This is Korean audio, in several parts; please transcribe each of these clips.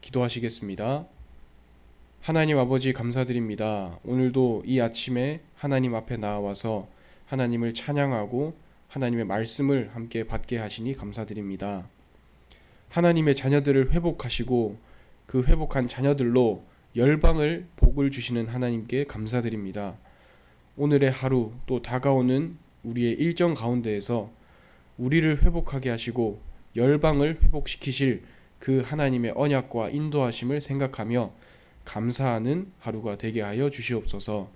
기도하시겠습니다. 하나님 아버지 감사드립니다. 오늘도 이 아침에 하나님 앞에 나와서 하나님을 찬양하고 하나님의 말씀을 함께 받게 하시니 감사드립니다. 하나님의 자녀들을 회복하시고 그 회복한 자녀들로 열방을 복을 주시는 하나님께 감사드립니다. 오늘의 하루 또 다가오는 우리의 일정 가운데에서 우리를 회복하게 하시고 열방을 회복시키실 그 하나님의 언약과 인도하심을 생각하며 감사하는 하루가 되게 하여 주시옵소서.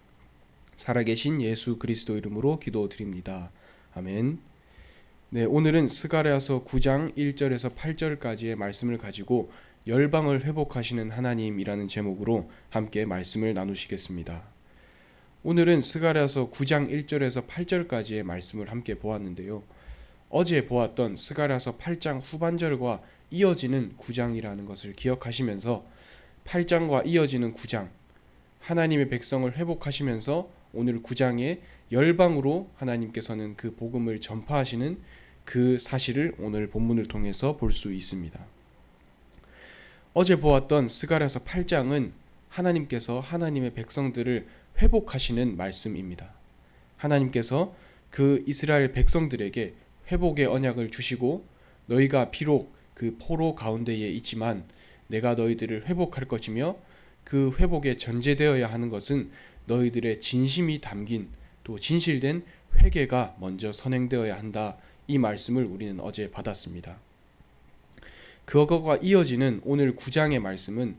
살아계신 예수 그리스도 이름으로 기도드립니다. 아멘. 네, 오늘은 스가랴서 9장 1절에서 8절까지의 말씀을 가지고 열방을 회복하시는 하나님이라는 제목으로 함께 말씀을 나누시겠습니다. 오늘은 스가랴서 9장 1절에서 8절까지의 말씀을 함께 보았는데요. 어제 보았던 스가랴서 8장 후반절과 이어지는 9장이라는 것을 기억하시면서 8장과 이어지는 9장, 하나님의 백성을 회복하시면서 오늘 9장의 열방으로 하나님께서는 그 복음을 전파하시는 그 사실을 오늘 본문을 통해서 볼 수 있습니다. 어제 보았던 스가랴서 8장은 하나님께서 하나님의 백성들을 회복하시는 말씀입니다. 하나님께서 그 이스라엘 백성들에게 회복의 언약을 주시고 너희가 비록 그 포로 가운데에 있지만 내가 너희들을 회복할 것이며 그 회복에 전제되어야 하는 것은 너희들의 진심이 담긴 또 진실된 회개가 먼저 선행되어야 한다. 이 말씀을 우리는 어제 받았습니다. 그것과 이어지는 오늘 9장의 말씀은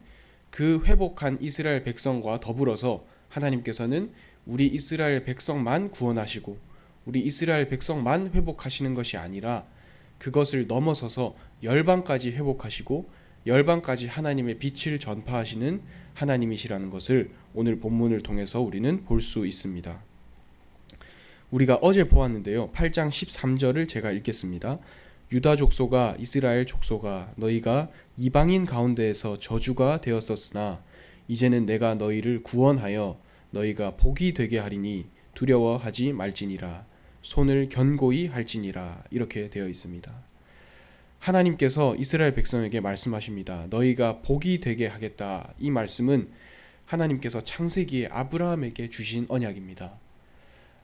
그 회복한 이스라엘 백성과 더불어서 하나님께서는 우리 이스라엘 백성만 구원하시고 우리 이스라엘 백성만 회복하시는 것이 아니라 그것을 넘어서서 열방까지 회복하시고 열방까지 하나님의 빛을 전파하시는 하나님이시라는 것을 오늘 본문을 통해서 우리는 볼 수 있습니다. 우리가 어제 보았는데요. 8장 13절을 제가 읽겠습니다. 유다 족속아 이스라엘 족속아 너희가 이방인 가운데에서 저주가 되었었으나 이제는 내가 너희를 구원하여 너희가 복이 되게 하리니 두려워하지 말지니라 손을 견고히 할지니라 이렇게 되어 있습니다. 하나님께서 이스라엘 백성에게 말씀하십니다. 너희가 복이 되게 하겠다. 이 말씀은 하나님께서 창세기에 아브라함에게 주신 언약입니다.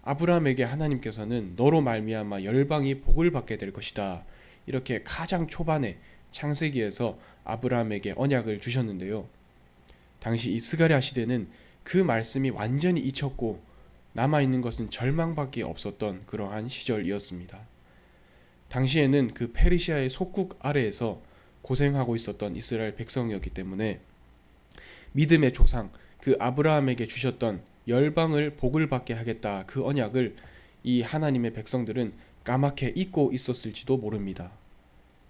아브라함에게 하나님께서는 너로 말미암아 열방이 복을 받게 될 것이다. 이렇게 가장 초반에 창세기에서 아브라함에게 언약을 주셨는데요. 당시 이 스가랴 시대는 그 말씀이 완전히 잊혔고 남아있는 것은 절망밖에 없었던 그러한 시절이었습니다. 당시에는 그 페르시아의 속국 아래에서 고생하고 있었던 이스라엘 백성이었기 때문에 믿음의 조상 그 아브라함에게 주셨던 열방을 복을 받게 하겠다 그 언약을 이 하나님의 백성들은 까맣게 잊고 있었을지도 모릅니다.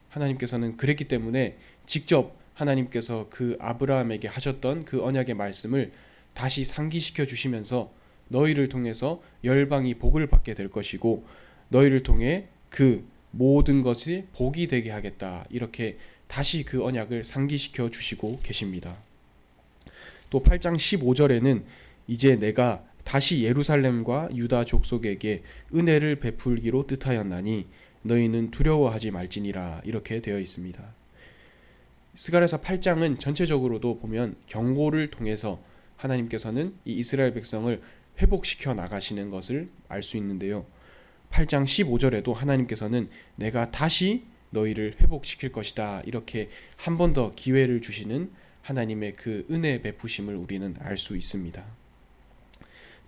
하나님께서는 그랬기 때문에 직접 하나님께서 그 아브라함에게 하셨던 그 언약의 말씀을 다시 상기시켜 주시면서 너희를 통해서 열방이 복을 받게 될 것이고 너희를 통해 그 모든 것이 복이 되게 하겠다. 이렇게 다시 그 언약을 상기시켜 주시고 계십니다. 또 8장 15절에는 이제 내가 다시 예루살렘과 유다 족속에게 은혜를 베풀기로 뜻하였나니 너희는 두려워하지 말지니라 이렇게 되어 있습니다. 스가랴서 8장은 전체적으로도 보면 경고를 통해서 하나님께서는 이 이스라엘 백성을 회복시켜 나가시는 것을 알 수 있는데요. 8장 15절에도 하나님께서는 내가 다시 너희를 회복시킬 것이다. 이렇게 한 번 더 기회를 주시는 하나님의 그 은혜 베푸심을 우리는 알 수 있습니다.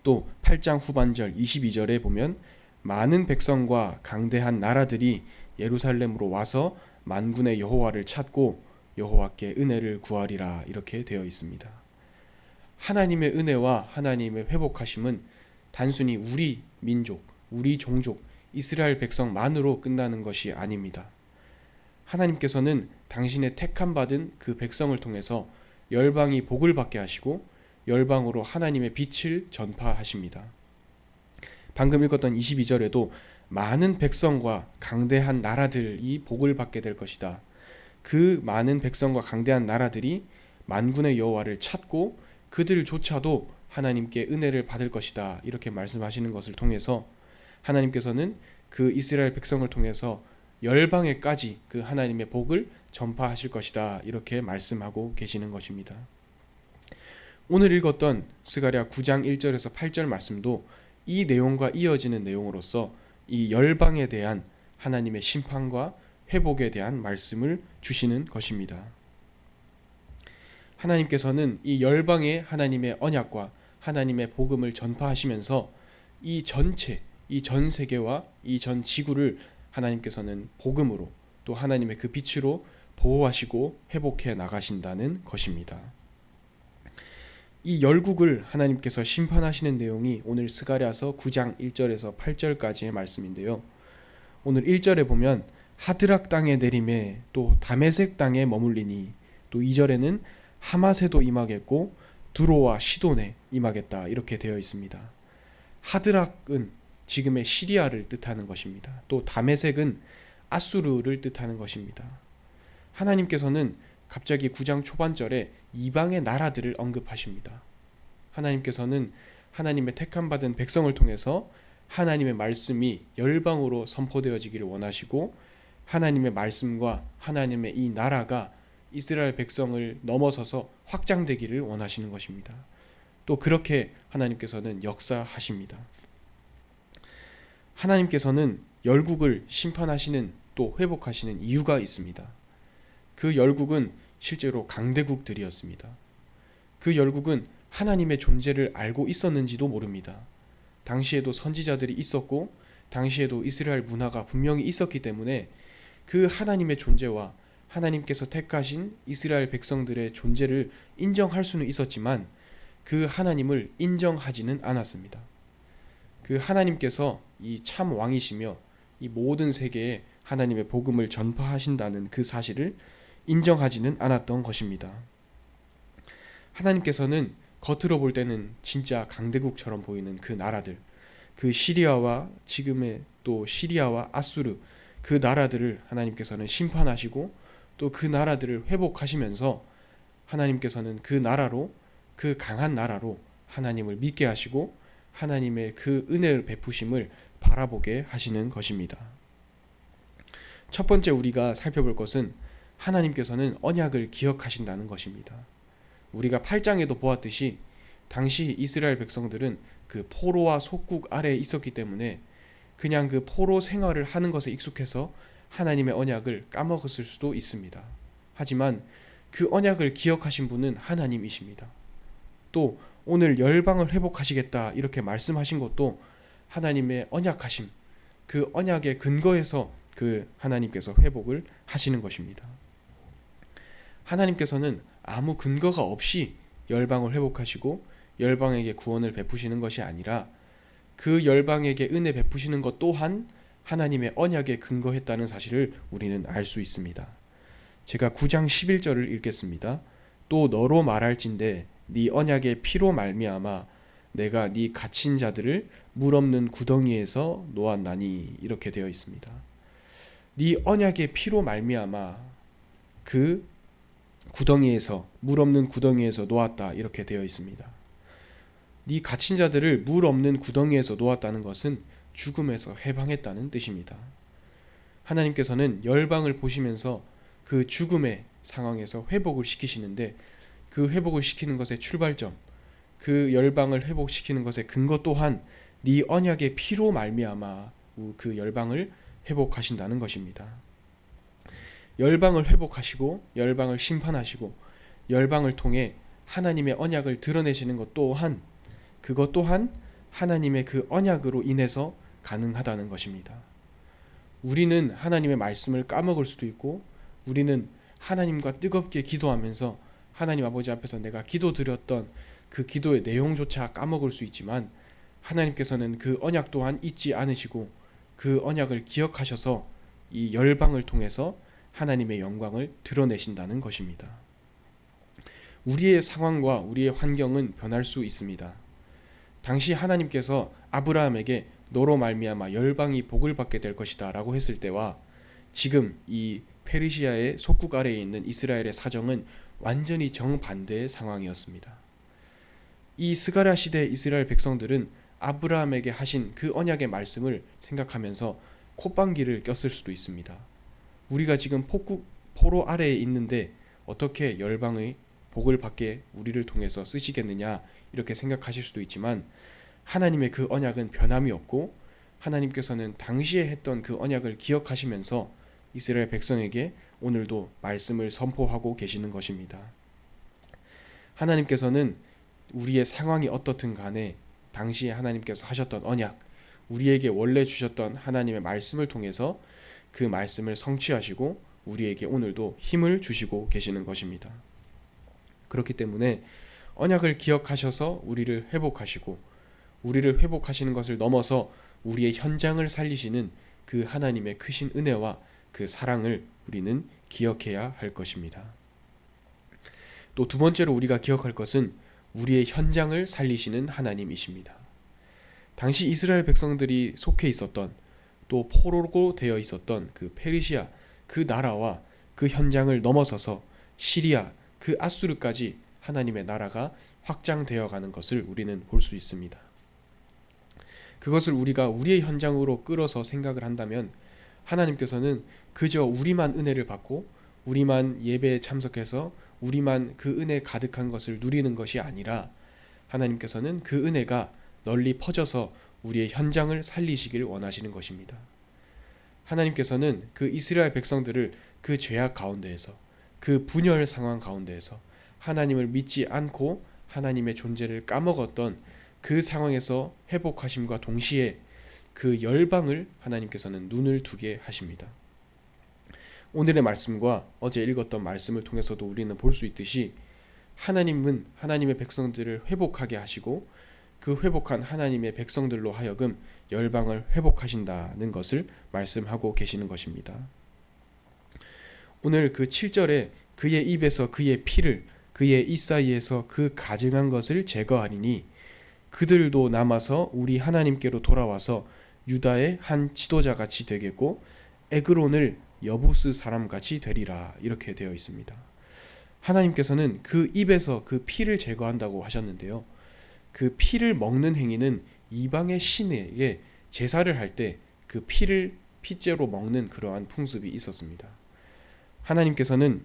또 8장 후반절 22절에 보면 많은 백성과 강대한 나라들이 예루살렘으로 와서 만군의 여호와를 찾고 여호와께 은혜를 구하리라 이렇게 되어 있습니다. 하나님의 은혜와 하나님의 회복하심은 단순히 우리 민족, 우리 종족, 이스라엘 백성만으로 끝나는 것이 아닙니다. 하나님께서는 당신의 택함 받은 그 백성을 통해서 열방이 복을 받게 하시고 열방으로 하나님의 빛을 전파하십니다. 방금 읽었던 22절에도 많은 백성과 강대한 나라들이 복을 받게 될 것이다. 그 많은 백성과 강대한 나라들이 만군의 여호와를 찾고 그들조차도 하나님께 은혜를 받을 것이다. 이렇게 말씀하시는 것을 통해서 하나님께서는 그 이스라엘 백성을 통해서 열방에까지 그 하나님의 복을 전파하실 것이다 이렇게 말씀하고 계시는 것입니다. 오늘 읽었던 스가랴 9장 1절에서 8절 말씀도 이 내용과 이어지는 내용으로서 이 열방에 대한 하나님의 심판과 회복에 대한 말씀을 주시는 것입니다. 하나님께서는 이 열방의 하나님의 언약과 하나님의 복음을 전파하시면서 이 전체, 이 전 세계와 이 전 지구를 하나님께서는 복음으로 또 하나님의 그 빛으로 보호하시고 회복해 나가신다는 것입니다. 이 열국을 하나님께서 심판하시는 내용이 오늘 스가랴서 9장 1절에서 8절까지의 말씀인데요. 오늘 1절에 보면 하드락 땅에 내림에 또 다메섹 땅에 머물리니, 또 2절에는 하마세도 임하겠고 두로와 시돈에 임하겠다 이렇게 되어 있습니다. 하드락은 지금의 시리아를 뜻하는 것입니다. 또 다메섹은 아수르를 뜻하는 것입니다. 하나님께서는 갑자기 9장 초반절에 이방의 나라들을 언급하십니다. 하나님께서는 하나님의 택함받은 백성을 통해서 하나님의 말씀이 열방으로 선포되어지기를 원하시고, 하나님의 말씀과 하나님의 이 나라가 이스라엘 백성을 넘어서서 확장되기를 원하시는 것입니다. 또 그렇게 하나님께서는 역사하십니다. 하나님께서는 열국을 심판하시는 또 회복하시는 이유가 있습니다. 그 열국은 실제로 강대국들이었습니다. 그 열국은 하나님의 존재를 알고 있었는지도 모릅니다. 당시에도 선지자들이 있었고 당시에도 이스라엘 문화가 분명히 있었기 때문에 그 하나님의 존재와 하나님께서 택하신 이스라엘 백성들의 존재를 인정할 수는 있었지만 그 하나님을 인정하지는 않았습니다. 그 하나님께서 이 참 왕이시며 이 모든 세계에 하나님의 복음을 전파하신다는 그 사실을 인정하지는 않았던 것입니다. 하나님께서는 겉으로 볼 때는 진짜 강대국처럼 보이는 그 나라들, 그 시리아와 지금의 또 시리아와 아수르, 그 나라들을 하나님께서는 심판하시고 또 그 나라들을 회복하시면서 하나님께서는 그 나라로, 그 강한 나라로 하나님을 믿게 하시고 하나님의 그 은혜를 베푸심을 바라보게 하시는 것입니다. 첫 번째 우리가 살펴볼 것은 하나님께서는 언약을 기억하신다는 것입니다. 우리가 8장에도 보았듯이 당시 이스라엘 백성들은 그 포로와 속국 아래에 있었기 때문에 그냥 그 포로 생활을 하는 것에 익숙해서 하나님의 언약을 까먹었을 수도 있습니다. 하지만 그 언약을 기억하신 분은 하나님이십니다. 또 오늘 열방을 회복하시겠다 이렇게 말씀하신 것도 하나님의 언약하심, 그 언약의 근거에서 그 하나님께서 회복을 하시는 것입니다. 하나님께서는 아무 근거가 없이 열방을 회복하시고 열방에게 구원을 베푸시는 것이 아니라 그 열방에게 은혜 베푸시는 것 또한 하나님의 언약에 근거했다는 사실을 우리는 알 수 있습니다. 제가 9장 11절을 읽겠습니다. 또 너로 말할진대 네 언약의 피로 말미암아 내가 네 갇힌 자들을 물 없는 구덩이에서 놓았나니 이렇게 되어 있습니다. 네 언약의 피로 말미암아 그 구덩이에서, 물 없는 구덩이에서 놓았다 이렇게 되어 있습니다. 네 갇힌 자들을 물 없는 구덩이에서 놓았다는 것은 죽음에서 해방했다는 뜻입니다. 하나님께서는 열방을 보시면서 그 죽음의 상황에서 회복을 시키시는데 그 회복을 시키는 것의 출발점, 그 열방을 회복시키는 것의 근거 또한 네 언약의 피로 말미암아 그 열방을 회복하신다는 것입니다. 열방을 회복하시고 열방을 심판하시고 열방을 통해 하나님의 언약을 드러내시는 것 또한, 그것 또한 하나님의 그 언약으로 인해서 가능하다는 것입니다. 우리는 하나님의 말씀을 까먹을 수도 있고 우리는 하나님과 뜨겁게 기도하면서 하나님 아버지 앞에서 내가 기도드렸던 그 기도의 내용조차 까먹을 수 있지만 하나님께서는 그 언약 또한 잊지 않으시고 그 언약을 기억하셔서 이 열방을 통해서 하나님의 영광을 드러내신다는 것입니다. 우리의 상황과 우리의 환경은 변할 수 있습니다. 당시 하나님께서 아브라함에게 너로 말미암아 열방이 복을 받게 될 것이다 라고 했을 때와 지금 이 페르시아의 속국 아래에 있는 이스라엘의 사정은 완전히 정반대의 상황이었습니다. 이 스가랴 시대 이스라엘 백성들은 아브라함에게 하신 그 언약의 말씀을 생각하면서 콧방귀를 꼈을 수도 있습니다. 우리가 지금 포로 아래에 있는데 어떻게 열방의 복을 받게 우리를 통해서 쓰시겠느냐 이렇게 생각하실 수도 있지만, 하나님의 그 언약은 변함이 없고 하나님께서는 당시에 했던 그 언약을 기억하시면서 이스라엘 백성에게 오늘도 말씀을 선포하고 계시는 것입니다. 하나님께서는 우리의 상황이 어떻든 간에 당시에 하나님께서 하셨던 언약, 우리에게 원래 주셨던 하나님의 말씀을 통해서 그 말씀을 성취하시고 우리에게 오늘도 힘을 주시고 계시는 것입니다. 그렇기 때문에 언약을 기억하셔서 우리를 회복하시고, 우리를 회복하시는 것을 넘어서 우리의 현장을 살리시는 그 하나님의 크신 은혜와 그 사랑을 우리는 기억해야 할 것입니다. 또 두 번째로 우리가 기억할 것은 우리의 현장을 살리시는 하나님이십니다. 당시 이스라엘 백성들이 속해 있었던, 또 포로로 되어 있었던 그 페르시아, 그 나라와 그 현장을 넘어서서 시리아, 그 아수르까지 하나님의 나라가 확장되어 가는 것을 우리는 볼 수 있습니다. 그것을 우리가 우리의 현장으로 끌어서 생각을 한다면, 하나님께서는 그저 우리만 은혜를 받고 우리만 예배에 참석해서 우리만 그 은혜 가득한 것을 누리는 것이 아니라, 하나님께서는 그 은혜가 널리 퍼져서 우리의 현장을 살리시길 원하시는 것입니다. 하나님께서는 그 이스라엘 백성들을 그 죄악 가운데에서, 그 분열 상황 가운데에서, 하나님을 믿지 않고 하나님의 존재를 까먹었던 그 상황에서 회복하심과 동시에 그 열방을 하나님께서는 눈을 두게 하십니다. 오늘의 말씀과 어제 읽었던 말씀을 통해서도 우리는 볼 수 있듯이, 하나님은 하나님의 백성들을 회복하게 하시고 그 회복한 하나님의 백성들로 하여금 열방을 회복하신다는 것을 말씀하고 계시는 것입니다. 오늘 그 7절에 그의 입에서 그의 피를 그의 이사이에서 그 가증한 것을 제거하리니 그들도 남아서 우리 하나님께로 돌아와서 유다의 한 지도자같이 되겠고 에그론을 여부스 사람같이 되리라, 이렇게 되어 있습니다. 하나님께서는 그 입에서 그 피를 제거한다고 하셨는데요, 그 피를 먹는 행위는 이방의 신에게 제사를 할 때 그 피를 피째로 먹는 그러한 풍습이 있었습니다. 하나님께서는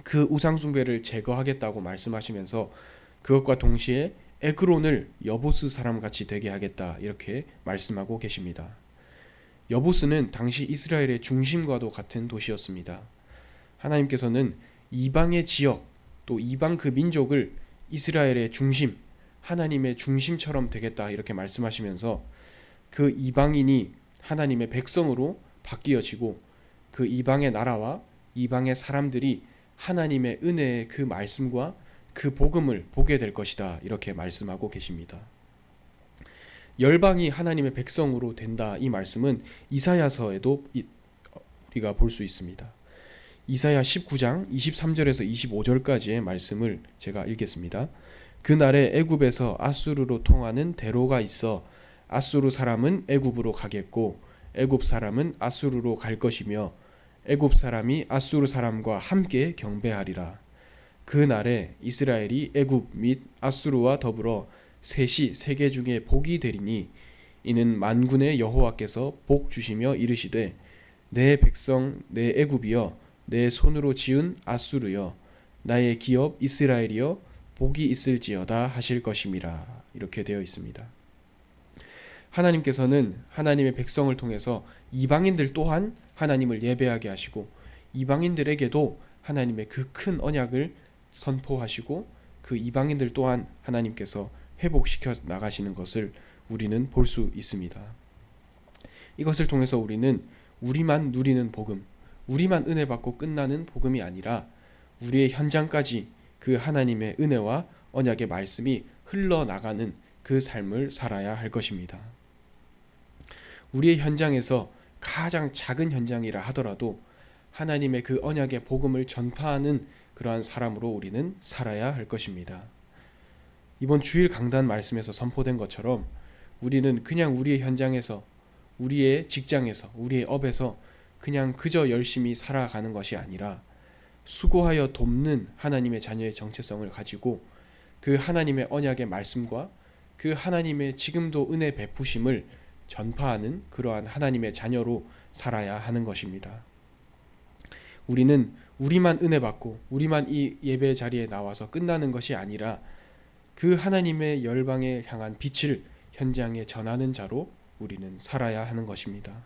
그 우상숭배를 제거하겠다고 말씀하시면서 그것과 동시에 에그론을 여부스 사람같이 되게 하겠다, 이렇게 말씀하고 계십니다. 여부스는 당시 이스라엘의 중심과도 같은 도시였습니다. 하나님께서는 이방의 지역, 또 이방 그 민족을 이스라엘의 중심, 하나님의 중심처럼 되겠다, 이렇게 말씀하시면서 그 이방인이 하나님의 백성으로 바뀌어지고 그 이방의 나라와 이방의 사람들이 하나님의 은혜의 그 말씀과 그 복음을 보게 될 것이다, 이렇게 말씀하고 계십니다. 열방이 하나님의 백성으로 된다, 이 말씀은 이사야서에도 우리가 볼 수 있습니다. 이사야 19장 23절에서 25절까지의 말씀을 제가 읽겠습니다. 그날에 애굽에서 아수르로 통하는 대로가 있어 아수르 사람은 애굽으로 가겠고 애굽 사람은 아수르로 갈 것이며 애굽 사람이 아수르 사람과 함께 경배하리라. 그날에 이스라엘이 애굽 및 아수르와 더불어 셋이 세계 중에 복이 되리니 이는 만군의 여호와께서 복 주시며 이르시되 내 백성 내 애굽이여 내 손으로 지은 아수르여 나의 기업 이스라엘이여 복이 있을지어다 하실 것임이라, 이렇게 되어 있습니다. 하나님께서는 하나님의 백성을 통해서 이방인들 또한 하나님을 예배하게 하시고 이방인들에게도 하나님의 그 큰 언약을 선포하시고 그 이방인들 또한 하나님께서 회복시켜 나가시는 것을 우리는 볼 수 있습니다. 이것을 통해서 우리는 우리만 누리는 복음, 우리만 은혜 받고 끝나는 복음이 아니라 우리의 현장까지 그 하나님의 은혜와 언약의 말씀이 흘러나가는 그 삶을 살아야 할 것입니다. 우리의 현장에서 가장 작은 현장이라 하더라도 하나님의 그 언약의 복음을 전파하는 그러한 사람으로 우리는 살아야 할 것입니다. 이번 주일 강단 말씀에서 선포된 것처럼 우리는 그냥 우리의 현장에서, 우리의 직장에서, 우리의 업에서 그냥 그저 열심히 살아가는 것이 아니라 수고하여 돕는 하나님의 자녀의 정체성을 가지고 그 하나님의 언약의 말씀과 그 하나님의 지금도 은혜 베푸심을 전파하는 그러한 하나님의 자녀로 살아야 하는 것입니다. 우리는 우리만 은혜 받고 우리만 이 예배 자리에 나와서 끝나는 것이 아니라 그 하나님의 열방에 향한 빛을 현장에 전하는 자로 우리는 살아야 하는 것입니다.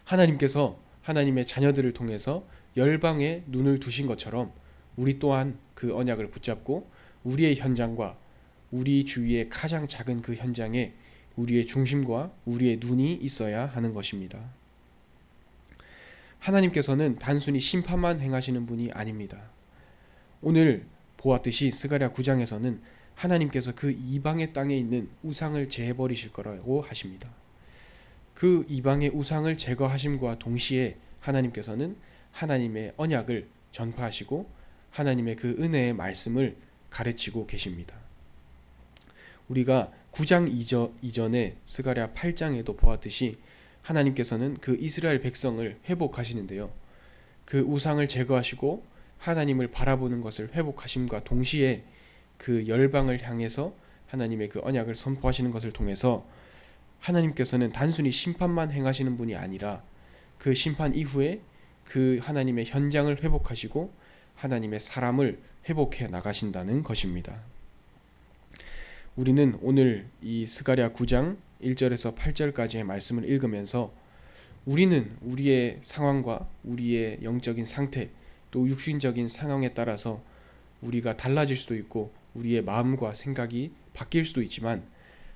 하나님께서 하나님의 자녀들을 통해서 열방에 눈을 두신 것처럼 우리 또한 그 언약을 붙잡고 우리의 현장과 우리 주위의 가장 작은 그 현장에 우리의 중심과 우리의 눈이 있어야 하는 것입니다. 하나님께서는 단순히 심판만 행하시는 분이 아닙니다. 오늘 보았듯이 스가랴 9장에서는 하나님께서 그 이방의 땅에 있는 우상을 제해버리실 거라고 하십니다. 그 이방의 우상을 제거하심과 동시에 하나님께서는 하나님의 언약을 전파하시고 하나님의 그 은혜의 말씀을 가르치고 계십니다. 우리가 9장 이전에 스가랴 8장에도 보았듯이 하나님께서는 그 이스라엘 백성을 회복하시는데요. 그 우상을 제거하시고 하나님을 바라보는 것을 회복하심과 동시에 그 열방을 향해서 하나님의 그 언약을 선포하시는 것을 통해서 하나님께서는 단순히 심판만 행하시는 분이 아니라 그 심판 이후에 그 하나님의 현장을 회복하시고 하나님의 사람을 회복해 나가신다는 것입니다. 우리는 오늘 이 스가랴 9장 1절에서 8절까지의 말씀을 읽으면서 우리는 우리의 상황과 우리의 영적인 상태 또 육신적인 상황에 따라서 우리가 달라질 수도 있고 우리의 마음과 생각이 바뀔 수도 있지만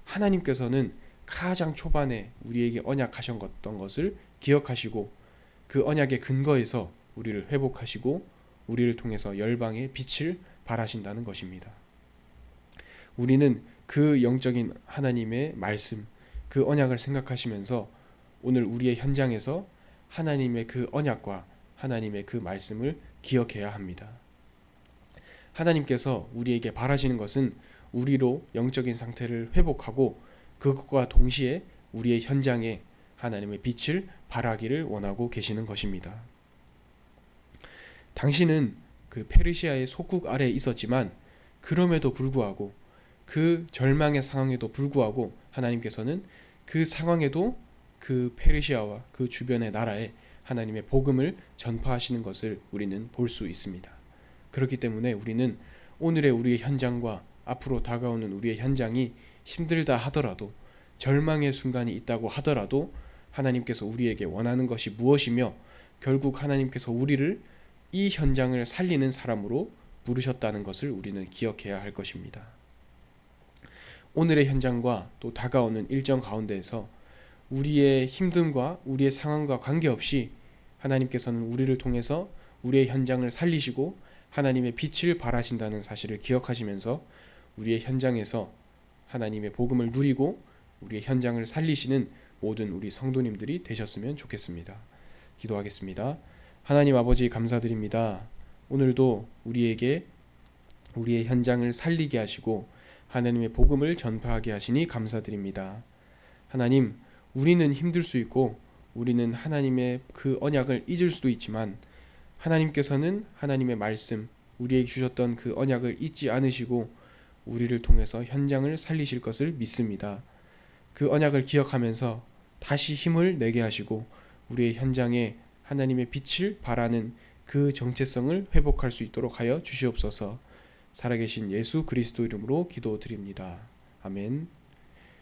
하나님께서는 가장 초반에 우리에게 언약하셨던 것을 기억하시고 그 언약의 근거에서 우리를 회복하시고 우리를 통해서 열방의 빛을 발하신다는 것입니다. 우리는 그 영적인 하나님의 말씀, 그 언약을 생각하시면서 오늘 우리의 현장에서 하나님의 그 언약과 하나님의 그 말씀을 기억해야 합니다. 하나님께서 우리에게 바라시는 것은 우리로 영적인 상태를 회복하고 그것과 동시에 우리의 현장에 하나님의 빛을 발하기를 원하고 계시는 것입니다. 당신은 그 페르시아의 속국 아래에 있었지만 그럼에도 불구하고 그 절망의 상황에도 불구하고 하나님께서는 그 상황에도 그 페르시아와 그 주변의 나라에 하나님의 복음을 전파하시는 것을 우리는 볼 수 있습니다. 그렇기 때문에 우리는 오늘의 우리의 현장과 앞으로 다가오는 우리의 현장이 힘들다 하더라도 절망의 순간이 있다고 하더라도 하나님께서 우리에게 원하는 것이 무엇이며 결국 하나님께서 우리를 이 현장을 살리는 사람으로 부르셨다는 것을 우리는 기억해야 할 것입니다. 오늘의 현장과 또 다가오는 일정 가운데에서 우리의 힘듦과 우리의 상황과 관계없이 하나님께서는 우리를 통해서 우리의 현장을 살리시고 하나님의 빛을 발하신다는 사실을 기억하시면서 우리의 현장에서 하나님의 복음을 누리고 우리의 현장을 살리시는 모든 우리 성도님들이 되셨으면 좋겠습니다. 기도하겠습니다. 하나님 아버지 감사드립니다. 오늘도 우리에게 우리의 현장을 살리게 하시고 하나님의 복음을 전파하게 하시니 감사드립니다. 하나님, 우리는 힘들 수 있고 우리는 하나님의 그 언약을 잊을 수도 있지만 하나님께서는 하나님의 말씀, 우리에게 주셨던 그 언약을 잊지 않으시고 우리를 통해서 현장을 살리실 것을 믿습니다. 그 언약을 기억하면서 다시 힘을 내게 하시고 우리의 현장에 하나님의 빛을 발하는 그 정체성을 회복할 수 있도록 하여 주시옵소서. 살아계신 예수 그리스도 이름으로 기도드립니다. 아멘.